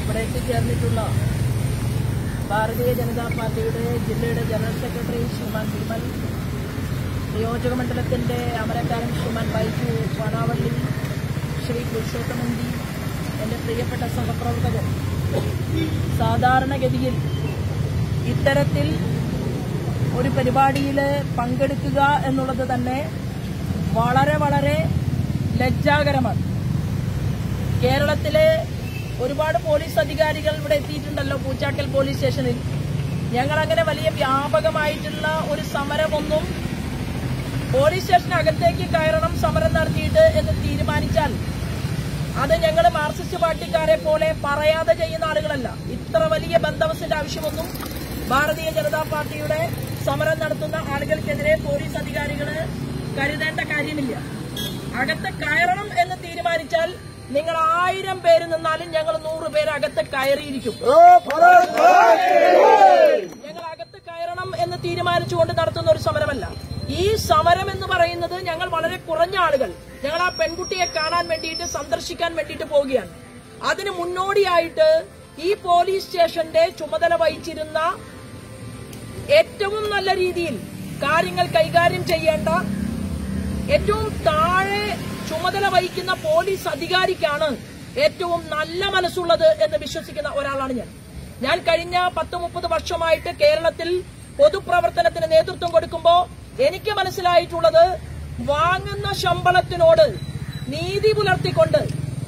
ഇവിടെ എത്തിച്ചേർന്നിട്ടുള്ള ഭാരതീയ ജനതാ പാർട്ടിയുടെ ജില്ലയുടെ ജനറൽ സെക്രട്ടറി ശ്രീമാൻ വിമൽ, നിയോജകമണ്ഡലത്തിന്റെ അമരക്കാരൻ ശ്രീമാൻ ബൈജു പാണാവള്ളി, ശ്രീ പുരുഷോത്തമന്തി, എന്റെ പ്രിയപ്പെട്ട സഹപ്രവർത്തകർ, സാധാരണഗതിയിൽ ഇത്തരത്തിൽ ഒരു പരിപാടിയിൽ പങ്കെടുക്കുക എന്നുള്ളത് തന്നെ വളരെ വളരെ ലജ്ജാകരമാണ്. കേരളത്തിലെ ഒരുപാട് പോലീസ് അധികാരികൾ ഇവിടെ എത്തിയിട്ടുണ്ടല്ലോ പൂച്ചാക്കൽ പോലീസ് സ്റ്റേഷനിൽ. ഞങ്ങളങ്ങനെ വലിയ വ്യാപകമായിട്ടുള്ള ഒരു സമരമൊന്നും പോലീസ് സ്റ്റേഷനകത്തേക്ക് കയറണം സമരം നടത്തിയിട്ട് എന്ന് തീരുമാനിച്ചാൽ അത് ഞങ്ങൾ മാർക്സിസ്റ്റ് പാർട്ടിക്കാരെ പോലെ പറയാതെ ചെയ്യുന്ന ആളുകളല്ല. ഇത്ര വലിയ ബന്ദോബസ്തിന്റെ ആവശ്യമൊന്നും ഭാരതീയ ജനതാ പാർട്ടിയുടെ സമരം നടത്തുന്ന ആളുകൾക്കെതിരെ പോലീസ് അധികാരികൾ കരുതേണ്ട കാര്യമില്ല. അകത്ത് കയറണം എന്ന് തീരുമാനിച്ചാൽ നിങ്ങൾ 1000 പേര് നിന്നാലും ഞങ്ങൾ 100 പേര് അകത്ത് കയറിയിരിക്കും. ഞങ്ങൾ അകത്ത് കയറണം എന്ന് തീരുമാനിച്ചുകൊണ്ട് നടത്തുന്ന ഒരു സമരമല്ല. ഈ സമരം എന്ന് പറയുന്നത് ഞങ്ങൾ വളരെ കുറഞ്ഞ ആളുകൾ ഞങ്ങൾ ആ പെൺകുട്ടിയെ കാണാൻ വേണ്ടിയിട്ട് സന്ദർശിക്കാൻ വേണ്ടിയിട്ട് പോവുകയാണ്. അതിന് മുന്നോടിയായിട്ട് ഈ പോലീസ് സ്റ്റേഷന്റെ ചുമതല വഹിച്ചിരുന്ന ഏറ്റവും നല്ല രീതിയിൽ കാര്യങ്ങൾ കൈകാര്യം ചെയ്യേണ്ട ഏറ്റവും താഴെ ചുമതല വഹിക്കുന്ന പോലീസ് അധികാരിക്കാണ് ഏറ്റവും നല്ല മനസ്സുള്ളത് എന്ന് വിശ്വസിക്കുന്ന ഒരാളാണ് ഞാൻ. കഴിഞ്ഞ 10-30 വർഷമായിട്ട് കേരളത്തിൽ പൊതുപ്രവർത്തനത്തിന് നേതൃത്വം കൊടുക്കുമ്പോൾ എനിക്ക് മനസ്സിലായിട്ടുള്ളത്, വാങ്ങുന്ന ശമ്പളത്തിനോട് നീതി പുലർത്തിക്കൊണ്ട്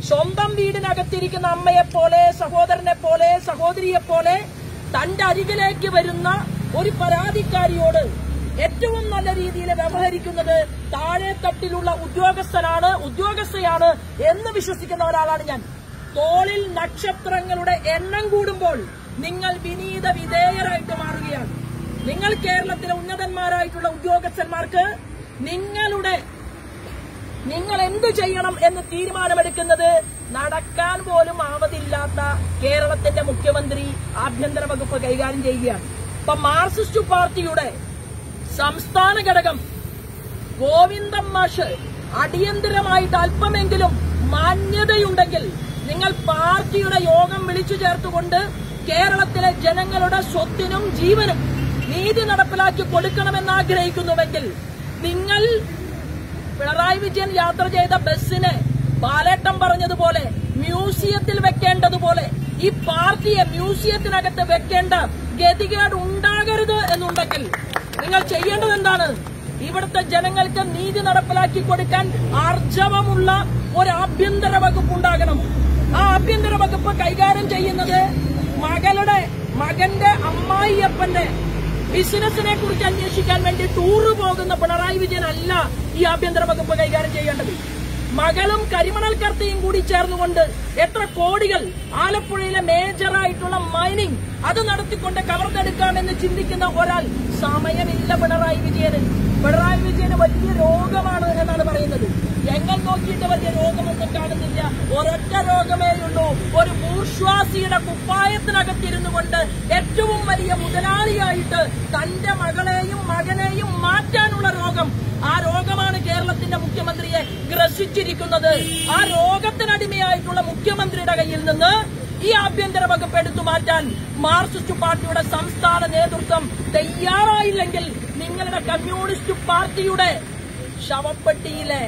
സ്വന്തം വീടിനകത്തിരിക്കുന്ന അമ്മയെപ്പോലെ, സഹോദരനെ പോലെ, സഹോദരിയെപ്പോലെ തന്റെ അരികിലേക്ക് വരുന്ന ഒരു പരാതിക്കാരിയോട് ഏറ്റവും നല്ല രീതിയിൽ വ്യവഹരിക്കുന്നത് താഴെ തട്ടിലുള്ള ഉദ്യോഗസ്ഥയാണ് എന്ന് വിശ്വസിക്കുന്ന ഒരാളാണ് ഞാൻ. തോളിൽ നക്ഷത്രങ്ങളുടെ എണ്ണം കൂടുമ്പോൾ നിങ്ങൾ വിനീത വിധേയരായിട്ട് മാറുകയാണ്. നിങ്ങൾ കേരളത്തിലെ ഉന്നതന്മാരായിട്ടുള്ള ഉദ്യോഗസ്ഥന്മാർക്ക് നിങ്ങൾ എന്തു ചെയ്യണം എന്ന് തീരുമാനമെടുക്കുന്നത് നടക്കാൻ പോലും ആവതില്ലാത്ത കേരളത്തിന്റെ മുഖ്യമന്ത്രി ആഭ്യന്തര വകുപ്പ് കൈകാര്യം ചെയ്യുകയാണ്. ഇപ്പൊ മാർക്സിസ്റ്റ് പാർട്ടിയുടെ സംസ്ഥാന ഘടകം ഗോവിന്ദൻ മാഷ് അടിയന്തരമായിട്ട് അല്പമെങ്കിലും മാന്യതയുണ്ടെങ്കിൽ നിങ്ങൾ പാർട്ടിയുടെ യോഗം വിളിച്ചു ചേർത്തുകൊണ്ട് കേരളത്തിലെ ജനങ്ങളുടെ സ്വത്തിനും ജീവനും നീതി നടപ്പിലാക്കി കൊടുക്കണമെന്ന് ആഗ്രഹിക്കുന്നുവെങ്കിൽ നിങ്ങൾ പിണറായി വിജയൻ യാത്ര ചെയ്ത ബസ്സിനെ ബാലേട്ടൻ പറഞ്ഞതുപോലെ മ്യൂസിയത്തിൽ വെക്കേണ്ടതുപോലെ ഈ പാർട്ടിയെ മ്യൂസിയത്തിനകത്ത് വെക്കേണ്ട ഗതികേട് ഉണ്ടാകരുത് എന്നുണ്ടെങ്കിൽ നിങ്ങൾ ചെയ്യേണ്ടത് എന്താണ്? ഇവിടുത്തെ ജനങ്ങൾക്ക് നീതി നടപ്പിലാക്കി കൊടുക്കാൻ ആർജവമുള്ള ഒരു ആഭ്യന്തര വകുപ്പ് ഉണ്ടാകണം. ആ ആഭ്യന്തര വകുപ്പ് കൈകാര്യം ചെയ്യുന്നത് മകന്റെ അമ്മായിയപ്പന്റെ ബിസിനസിനെ കുറിച്ച് അന്വേഷിക്കാൻ വേണ്ടി ടൂറ് പോകുന്ന പിണറായി വിജയൻ അല്ല ഈ ആഭ്യന്തര വകുപ്പ് കൈകാര്യം ചെയ്യേണ്ടത്. മകളും കരിമണൽ കർത്തയും കൂടി ചേർന്നുകൊണ്ട് എത്ര കോടികൾ ആലപ്പുഴയിലെ മേജറായിട്ടുള്ള മൈനിങ് അത് നടത്തിക്കൊണ്ട് കവർന്നെടുക്കാമെന്ന് ചിന്തിക്കുന്ന ഒരാൾ സമയമില്ല പിണറായി വിജയന്. പിണറായി വിജയന് വലിയ രോഗമാണ് എന്നാണ് പറയുന്നത്. ഞങ്ങൾ നോക്കിയിട്ട് വലിയ രോഗമൊന്നും കാണുന്നില്ല. ഒരൊറ്റ രോഗമേയുള്ളൂ, ഒരു ബൂർഷ്വാസിയുടെ കുപ്പായത്തിനകത്തിരുന്നു കൊണ്ട് ഏറ്റവും വലിയ മുതലാളിയായിട്ട് തന്റെ മകളെയും മകനെയും മാറ്റാനുള്ള രോഗം. ആ രോഗമാണ് കേരളത്തിന്റെ മുഖ്യമന്ത്രിയെ ഗ്രസിച്ചിരിക്കുന്നത്. ആ രോഗത്തിനടിമയായിട്ടുള്ള മുഖ്യമന്ത്രിയുടെ കയ്യിൽ നിന്ന് ഈ ആഭ്യന്തര വകുപ്പ് എടുത്തു മാറ്റാൻ മാർക്സിസ്റ്റ് പാർട്ടിയുടെ സംസ്ഥാന നേതൃത്വം തയ്യാറായില്ലെങ്കിൽ നിങ്ങളുടെ കമ്മ്യൂണിസ്റ്റ് പാർട്ടിയുടെ ശവപ്പെട്ടിയിലെ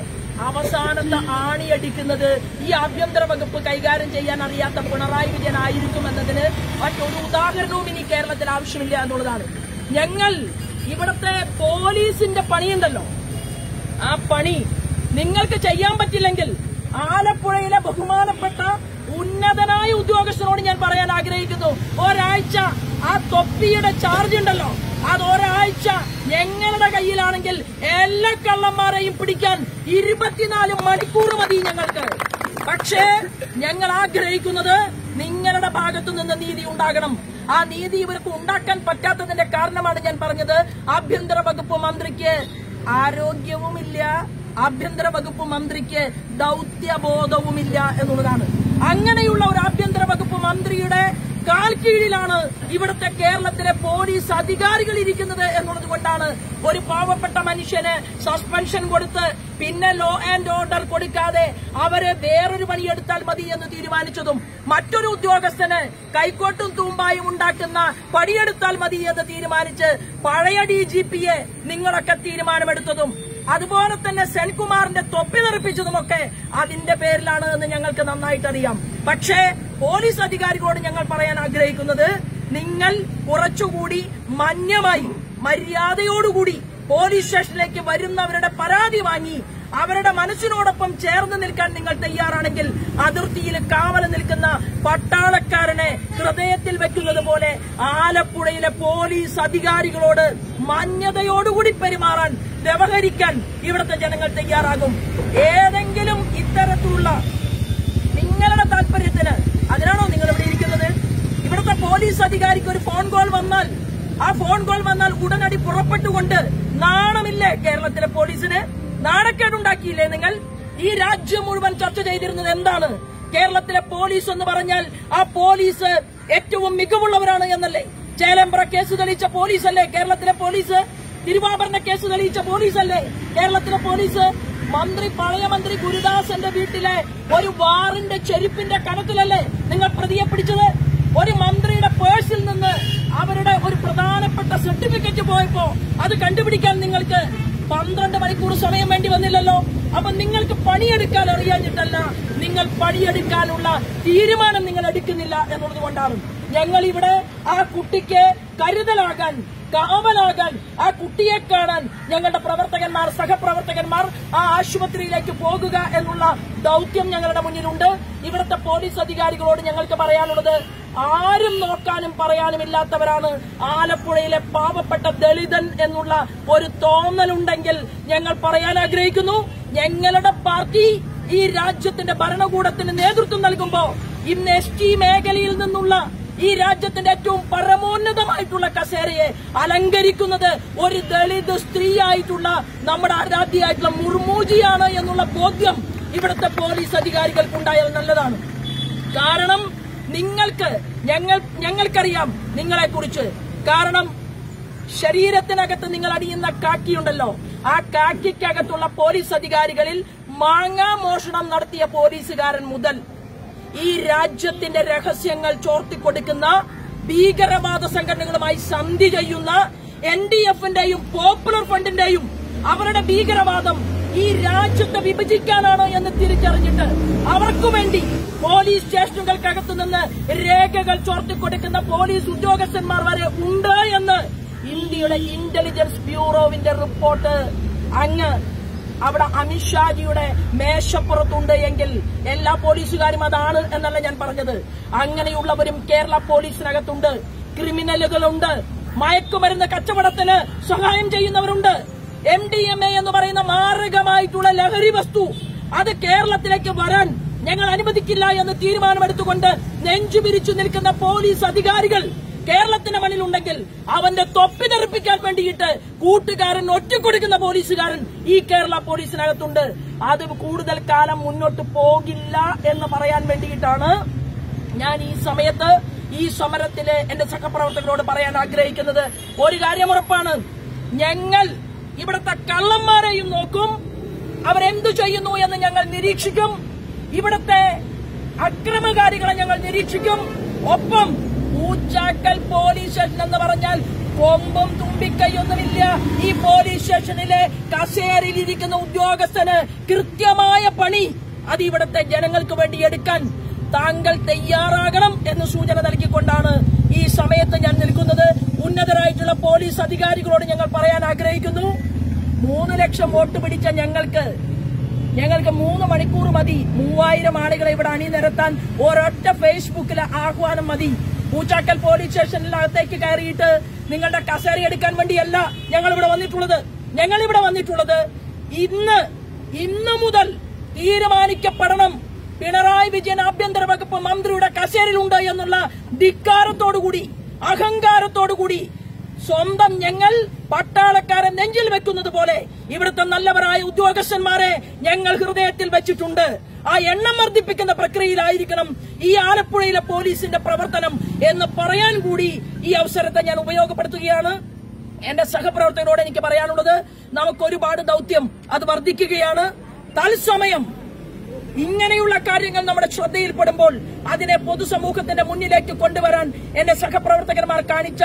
അവസാനത്തെ ആണിയടിക്കുന്നത് ഈ ആഭ്യന്തര വകുപ്പ് കൈകാര്യം ചെയ്യാൻ അറിയാത്ത പിണറായി വിജയൻ ആയിരിക്കുമെന്നതിന് മറ്റൊരു ഉദാഹരണവും ഇനി കേരളത്തിൽ ആവശ്യമില്ല എന്നുള്ളതാണ്. ഞങ്ങൾ ഇവിടുത്തെ പോലീസിന്റെ പണിയുണ്ടല്ലോ, ആ പണി നിങ്ങൾക്ക് ചെയ്യാൻ പറ്റില്ലെങ്കിൽ ആലപ്പുഴയിലെ ബഹുമാനപ്പെട്ട ഉന്നതനായ ഉദ്യോഗസ്ഥരോട് ഞാൻ പറയാൻ ആഗ്രഹിക്കുന്നു, ഒരാഴ്ച ആ തൊപ്പിയുടെ ചാർജ് ഉണ്ടല്ലോ, അത് ഒരാഴ്ച ഞങ്ങളുടെ കയ്യിലാണെങ്കിൽ എല്ലാ കള്ളന്മാരെയും പിടിക്കാൻ 24 മണിക്കൂർ മതി ഞങ്ങൾക്ക്. പക്ഷേ ഞങ്ങൾ ആഗ്രഹിക്കുന്നത് നിങ്ങളുടെ ഭാഗത്തു നിന്ന് നീതി ഉണ്ടാകണം. ആ നീതി ഇവർക്ക് ഉണ്ടാക്കാൻ പറ്റാത്തതിന്റെ കാരണമാണ് ഞാൻ പറഞ്ഞത്, ആഭ്യന്തര വകുപ്പ് മന്ത്രിക്ക് ആരോഗ്യവുമില്ല, ആഭ്യന്തര വകുപ്പ് മന്ത്രിക്ക് ദൌത്യബോധവുമില്ല എന്നുള്ളതാണ്. അങ്ങനെയുള്ള ഒരു ആഭ്യന്തര വകുപ്പ് മന്ത്രിയുടെ കാൽ കീഴിലാണ് ഇവിടുത്തെ കേരളത്തിലെ പോലീസ് അധികാരികൾ ഇരിക്കുന്നത് എന്നുള്ളത് കൊണ്ടാണ് ഒരു പാവപ്പെട്ട മനുഷ്യന് സസ്പെൻഷൻ കൊടുത്ത് പിന്നെ ലോ ആൻഡ് ഓർഡർ കൊടുക്കാതെ അവരെ വേറൊരു പണിയെടുത്താൽ മതി എന്ന് തീരുമാനിച്ചതും, മറ്റൊരു ഉദ്യോഗസ്ഥന് കൈക്കോട്ടും തൂമ്പായും ഉണ്ടാക്കുന്ന പണിയെടുത്താൽ മതി എന്ന് തീരുമാനിച്ച് പഴയ DGPയെ നിങ്ങളൊക്കെ തീരുമാനമെടുത്തതും, അതുപോലെ തന്നെ സെൻകുമാറിന്റെ തൊപ്പി തെറിപ്പിച്ചതുമൊക്കെ അതിന്റെ പേരിലാണ് എന്ന് ഞങ്ങൾക്ക് നന്നായിട്ടറിയാം. പക്ഷേ പോലീസ് അധികാരികളോട് ഞങ്ങൾ പറയാൻ ആഗ്രഹിക്കുന്നത്, നിങ്ങൾ കുറച്ചുകൂടി മാന്യമായി മര്യാദയോടുകൂടി പോലീസ് സ്റ്റേഷനിലേക്ക് വരുന്നവരുടെ പരാതി വാങ്ങി അവരുടെ മനസ്സിനോടൊപ്പം ചേർന്ന് നിൽക്കാൻ നിങ്ങൾ തയ്യാറാണെങ്കിൽ അതിർത്തിയിൽ കാവൽ നിൽക്കുന്ന പട്ടാളക്കാരനെ ഹൃദയത്തിൽ വെക്കുന്നത് പോലെ ആലപ്പുഴയിലെ പോലീസ് അധികാരികളോട് മാന്യതയോടുകൂടി പെരുമാറാൻ, വ്യവഹരിക്കാൻ ഇവിടുത്തെ ജനങ്ങൾ തയ്യാറാകും. ഏതെങ്കിലും ഇത്തരത്തിലുള്ള നിങ്ങളുടെ താല്പര്യത്തിന് അതിനാണോ നിങ്ങൾ ഇവിടെ ഇരിക്കുന്നത്? ഇവിടുത്തെ പോലീസ് അധികാരിക്ക് ഒരു ഫോൺ കോൾ വന്നാൽ, ആ ഫോൺ കോൾ വന്നാൽ ഉടനടി പുറപ്പെട്ടുകൊണ്ട്, നാണമില്ലേ കേരളത്തിലെ പോലീസിന്? നാണക്കേടുണ്ടാക്കിയില്ലേ നിങ്ങൾ? ഈ രാജ്യം മുഴുവൻ ചർച്ച ചെയ്തിരുന്നത് എന്താണ്? കേരളത്തിലെ പോലീസ് എന്ന് പറഞ്ഞാൽ ആ പോലീസ് ഏറ്റവും മികവുള്ളവരാണ് എന്നല്ലേ? ചേലമ്പ്ര കേസ് തെളിയിച്ച പോലീസല്ലേ കേരളത്തിലെ പോലീസ്? തിരുവാഭരണ കേസ് തെളിയിച്ച പോലീസല്ലേ കേരളത്തിലെ പോലീസ്? പഴയ മന്ത്രി ഗുരുദാസന്റെ വീട്ടിലെ ഒരു വാറിന്റെ ചെരുപ്പിന്റെ കണത്തിലല്ലേ നിങ്ങൾ പ്രതിയെ പിടിച്ചത്? ഒരു മന്ത്രിയുടെ പേഴ്സിൽ നിന്ന് അവരുടെ ഒരു പ്രധാനപ്പെട്ട സർട്ടിഫിക്കറ്റ് പോയപ്പോ അത് കണ്ടുപിടിക്കാൻ നിങ്ങൾക്ക് 12 മണിക്കൂർ സമയം വേണ്ടി വന്നില്ലല്ലോ. അപ്പൊ നിങ്ങൾക്ക് പണിയെടുക്കാൻ അറിയാഞ്ഞിട്ടല്ല, നിങ്ങൾ പണിയെടുക്കാനുള്ള തീരുമാനം നിങ്ങൾ എടുക്കുന്നില്ല എന്നുള്ളത് കൊണ്ടാണ്. ഞങ്ങൾ ഇവിടെ ആ കുട്ടിക്ക് കരുതലാകാൻ, കാവലാകാൻ, ആ കുട്ടിയെ കാണാൻ ഞങ്ങളുടെ പ്രവർത്തകന്മാർ, സഹപ്രവർത്തകന്മാർ ആ ആശുപത്രിയിലേക്ക് പോകുക എന്നുള്ള ദൌത്യം ഞങ്ങളുടെ മുന്നിലുണ്ട്. ഇവിടുത്തെ പോലീസ് അധികാരികളോട് ഞങ്ങൾക്ക് പറയാനുള്ളത്, ആരും നോക്കാനും പറയാനും ഇല്ലാത്തവരാണ് ആലപ്പുഴയിലെ പാവപ്പെട്ട ദളിതൻ എന്നുള്ള ഒരു തോന്നലുണ്ടെങ്കിൽ ഞങ്ങൾ പറയാൻ ആഗ്രഹിക്കുന്നു. ഞങ്ങളുടെ പാർട്ടി ഈ രാജ്യത്തിന്റെ ഭരണകൂടത്തിന് നേതൃത്വം നൽകുമ്പോ ഇന്ന് ST മേഖലയിൽ നിന്നുള്ള ഈ രാജ്യത്തിന്റെ ഏറ്റവും പരമോന്നതമായിട്ടുള്ള കസേരയെ അലങ്കരിക്കുന്നത് ഒരു ദളിത് സ്ത്രീയായിട്ടുള്ള നമ്മുടെ ആരാധ്യയായിട്ടുള്ള മുർമൂജിയാണ് എന്നുള്ള ബോധ്യം ഇവിടുത്തെ പോലീസ് അധികാരികൾക്കുണ്ടായാൽ നല്ലതാണ്. കാരണം ഞങ്ങൾക്കറിയാം നിങ്ങളെക്കുറിച്ച്. കാരണം ശരീരത്തിനകത്ത് നിങ്ങൾ അണിയുന്ന കാക്കിയുണ്ടല്ലോ, ആ കാക്കിക്കകത്തുള്ള പോലീസ് അധികാരികളിൽ മാങ്ങാ മോഷണം നടത്തിയ പോലീസുകാരൻ മുതൽ ഈ രാജ്യത്തിന്റെ രഹസ്യങ്ങൾ ചോർത്തിക്കൊടുക്കുന്ന ഭീകരവാദ സംഘടനകളുമായി സന്ധി ചെയ്യുന്ന NDF-ന്റെയും പോപ്പുലർ ഫ്രണ്ടിന്റെയും അവരുടെ ഭീകരവാദം ഈ രാജ്യത്തെ വിഭജിക്കാനാണോ എന്ന് തിരിച്ചറിഞ്ഞിട്ട് അവർക്ക് വേണ്ടി പോലീസ് സ്റ്റേഷനുകൾക്കകത്തു നിന്ന് രേഖകൾ ചോർത്തിക്കൊടുക്കുന്ന പോലീസ് ഉദ്യോഗസ്ഥന്മാർ വരെ ഉണ്ട് എന്ന് ഇന്ത്യയുടെ ഇന്റലിജൻസ് ബ്യൂറോവിന്റെ റിപ്പോർട്ട് അങ്ങ് അവിടെ അമിത്ഷാജിയുടെ മേശപ്പുറത്തുണ്ട് എങ്കിൽ എല്ലാ പോലീസുകാരും അതാണ് എന്നല്ല ഞാൻ പറഞ്ഞത്. അങ്ങനെയുള്ളവരും കേരള പോലീസിനകത്തുണ്ട്. ക്രിമിനലുകളുണ്ട്, മയക്കുമരുന്ന് കച്ചവടത്തിന് സഹായം ചെയ്യുന്നവരുണ്ട്. MDMA എന്ന് പറയുന്ന മാരകമായിട്ടുള്ള ലഹരി വസ്തു അത് കേരളത്തിലേക്ക് വരാൻ ഞങ്ങൾ അനുവദിക്കില്ല എന്ന് തീരുമാനമെടുത്തുകൊണ്ട് നെഞ്ചുപിരിച്ചു നിൽക്കുന്ന പോലീസ് അധികാരികൾ കേരളത്തിന്റെ മണ്ണിലുണ്ടെങ്കിൽ അവന്റെ തൊപ്പി തെറിപ്പിക്കാൻ വേണ്ടിയിട്ട് കൂട്ടുകാരൻ ഒറ്റക്കൊടുക്കുന്ന പോലീസുകാരൻ ഈ കേരള പോലീസിനകത്തുണ്ട്. അത് കൂടുതൽ കാലം മുന്നോട്ട് പോകില്ല എന്ന് പറയാൻ വേണ്ടിയിട്ടാണ് ഞാൻ ഈ സമയത്ത് ഈ സമരത്തിലെ എന്റെ സഹപ്രവർത്തകരോട് പറയാൻ ആഗ്രഹിക്കുന്നത്. ഒരു കാര്യം ഉറപ്പാണ്, ഞങ്ങൾ ഇവിടുത്തെ കള്ളന്മാരെയും നോക്കും, അവരെന്തു ചെയ്യുന്നു എന്ന് ഞങ്ങൾ നിരീക്ഷിക്കും. ഇവിടുത്തെ അക്രമകാരികളെ ഞങ്ങൾ നിരീക്ഷിക്കും. ഒപ്പം പൂച്ചാക്കൽ പോലീസ് സ്റ്റേഷൻ എന്ന് പറഞ്ഞാൽ കൊമ്പും തുമ്പിക്കൈയൊന്നുമില്ല. ഈ പോലീസ് സ്റ്റേഷനിലെ കസേരയിലിരിക്കുന്ന ഉദ്യോഗസ്ഥന് കൃത്യമായ പണി അത് ഇവിടുത്തെ ജനങ്ങൾക്ക് വേണ്ടി എടുക്കാൻ താങ്കൾ തയ്യാറാകണം എന്ന് സൂചന നൽകിക്കൊണ്ടാണ് ഈ സമയത്ത് ഞാൻ നിൽക്കുന്നത്. ഉന്നതരായിട്ടുള്ള പോലീസ് അധികാരികളോട് ഞങ്ങൾ പറയാൻ ആഗ്രഹിക്കുന്നു, 3 ലക്ഷം വോട്ട് പിടിച്ച ഞങ്ങൾക്ക് 3 മണിക്കൂർ മതി. 3000 ആളുകളെ ഇവിടെ അണിനിരത്താൻ ഒരൊറ്റ ഫേസ്ബുക്കിലെ ആഹ്വാനം മതി. പൂച്ചാക്കൽ പോലീസ് സ്റ്റേഷനിലകത്തേക്ക് കയറിയിട്ട് നിങ്ങളുടെ കസേര എടുക്കാൻ വേണ്ടിയല്ല ഞങ്ങളിവിടെ വന്നിട്ടുള്ളത്. ഇന്ന് മുതൽ തീരുമാനിക്കപ്പെടണം പിണറായി വിജയൻ ആഭ്യന്തര വകുപ്പ് മന്ത്രിയുടെ കസേരയിലുണ്ട് എന്നുള്ള ധിക്കാരത്തോടുകൂടി, അഹങ്കാരത്തോടുകൂടി സ്വന്തം ഞങ്ങൾ പട്ടാളക്കാരെ നെഞ്ചിൽ വെക്കുന്നത് പോലെ ഇവിടുത്തെ നല്ലവരായ ഉദ്യോഗസ്ഥന്മാരെ ഞങ്ങൾ ഹൃദയത്തിൽ വെച്ചിട്ടുണ്ട്. ആ എണ്ണം വർദ്ധിപ്പിക്കുന്ന പ്രക്രിയയിലായിരിക്കണം ഈ ആലപ്പുഴയിലെ പോലീസിന്റെ പ്രവർത്തനം എന്ന് പറയാൻ കൂടി ഈ അവസരത്തെ ഞാൻ ഉപയോഗപ്പെടുത്തുകയാണ്. എന്റെ സഹപ്രവർത്തകരോട് എനിക്ക് പറയാനുള്ളത്, നമുക്കൊരുപാട് ദൌത്യം അത് വർദ്ധിക്കുകയാണ്. തത്സമയം ഇങ്ങനെയുള്ള കാര്യങ്ങൾ നമ്മുടെ ശ്രദ്ധയിൽപ്പെടുമ്പോൾ അതിനെ പൊതുസമൂഹത്തിന്റെ മുന്നിലേക്ക് കൊണ്ടുവരാൻ എന്റെ സഹപ്രവർത്തകന്മാർ കാണിച്ച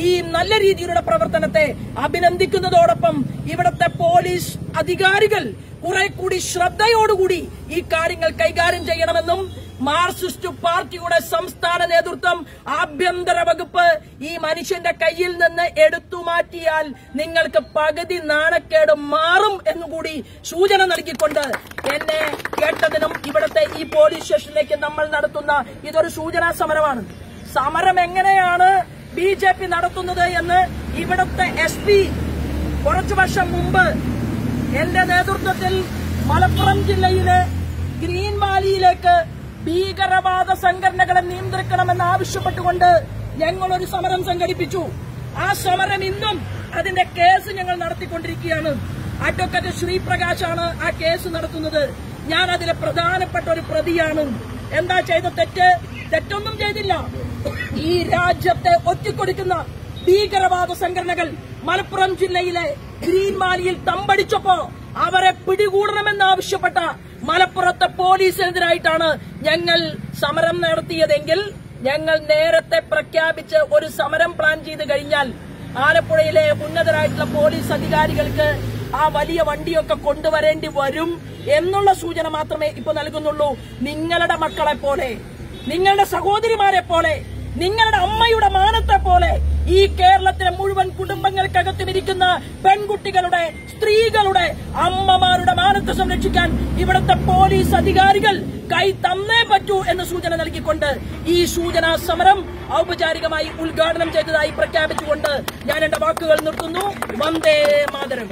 ഈ നല്ല രീതിയിലുള്ള പ്രവർത്തനത്തെ അഭിനന്ദിക്കുന്നതോടൊപ്പം ഇവിടുത്തെ പോലീസ് അധികാരികൾ കുറെ കൂടി ശ്രദ്ധയോടുകൂടി ഈ കാര്യങ്ങൾ കൈകാര്യം ചെയ്യണമെന്നും മാർക്സിസ്റ്റ് പാർട്ടിയുടെ സംസ്ഥാന നേതൃത്വം, ആഭ്യന്തര വകുപ്പ് ഈ മനുഷ്യന്റെ കയ്യിൽ നിന്ന് എടുത്തുമാറ്റിയാൽ നിങ്ങൾക്ക് പകുതി നാണക്കേട് മാറും എന്നുകൂടി സൂചന നൽകിക്കൊണ്ട് എന്നെ കേട്ടതിനും ഇവിടുത്തെ ഈ പോലീസ് സ്റ്റേഷനിലേക്ക് നമ്മൾ നടത്തുന്ന ഇതൊരു സൂചനാ സമരമാണ്. സമരം എങ്ങനെയാണ് BJP നടത്തുന്നത് എന്ന് ഇവിടുത്തെ SP കുറച്ചു വർഷം മുമ്പ് എന്റെ നേതൃത്വത്തിൽ മലപ്പുറം ജില്ലയിലെ ഗ്രീൻ വാലിയിലേക്ക് ഭീകരവാദ സംഘടനകളെ നിയന്ത്രിക്കണമെന്ന് ആവശ്യപ്പെട്ടുകൊണ്ട് ഞങ്ങളൊരു സമരം സംഘടിപ്പിച്ചു. ആ സമരം ഇന്നും അതിന്റെ കേസ് ഞങ്ങൾ നടത്തിക്കൊണ്ടിരിക്കുകയാണ്. അഡ്വക്കേറ്റ് ശ്രീപ്രകാശാണ് ആ കേസ് നടത്തുന്നത്. ഞാൻ അതിലെ പ്രധാനപ്പെട്ട ഒരു പ്രതിയാണ്. എന്താ ചെയ്ത തെറ്റൊന്നും ചെയ്തില്ല. ഈ രാജ്യത്തെ ഒറ്റിക്കൊടുക്കുന്ന ഭീകരവാദ സംഘടനകൾ മലപ്പുറം ജില്ലയിലെ ഗ്രീൻ വാലിയിൽ തമ്പടിച്ചപ്പോ അവരെ പിടികൂടണമെന്നാവശ്യപ്പെട്ട മലപ്പുറത്തെ പോലീസിനെതിരായിട്ടാണ് ഞങ്ങൾ സമരം നടത്തിയതെങ്കിൽ ഞങ്ങൾ നേരത്തെ പ്രഖ്യാപിച്ച് ഒരു സമരം പ്ലാൻ ചെയ്ത് കഴിഞ്ഞാൽ ആലപ്പുഴയിലെ ഉന്നതരായിട്ടുള്ള പോലീസ് അധികാരികൾക്ക് ആ വലിയ വണ്ടിയൊക്കെ കൊണ്ടുവരേണ്ടി വരും എന്നുള്ള സൂചന മാത്രമേ ഇപ്പൊ നൽകുന്നുള്ളൂ. നിങ്ങളുടെ മക്കളെ പോലെ, നിങ്ങളുടെ സഹോദരിമാരെ പോലെ, നിങ്ങളുടെ അമ്മയുടെ മാനത്തെ പോലെ ഈ കേരളത്തിലെ മുഴുവൻ കുടുംബങ്ങൾക്കകത്തും ഇരിക്കുന്ന പെൺകുട്ടികളുടെ, സ്ത്രീകളുടെ, അമ്മമാരുടെ മാനത്തെ സംരക്ഷിക്കാൻ ഇവിടുത്തെ പോലീസ് അധികാരികൾ കൈ തന്നേ പറ്റൂ എന്ന് സൂചന നൽകിക്കൊണ്ട് ഈ സൂചനാ സമരം ഔപചാരികമായി ഉദ്ഘാടനം ചെയ്തതായി പ്രഖ്യാപിച്ചുകൊണ്ട് ഞാൻ എന്റെ വാക്കുകൾ നിർത്തുന്നു. വന്ദേ മാതരം.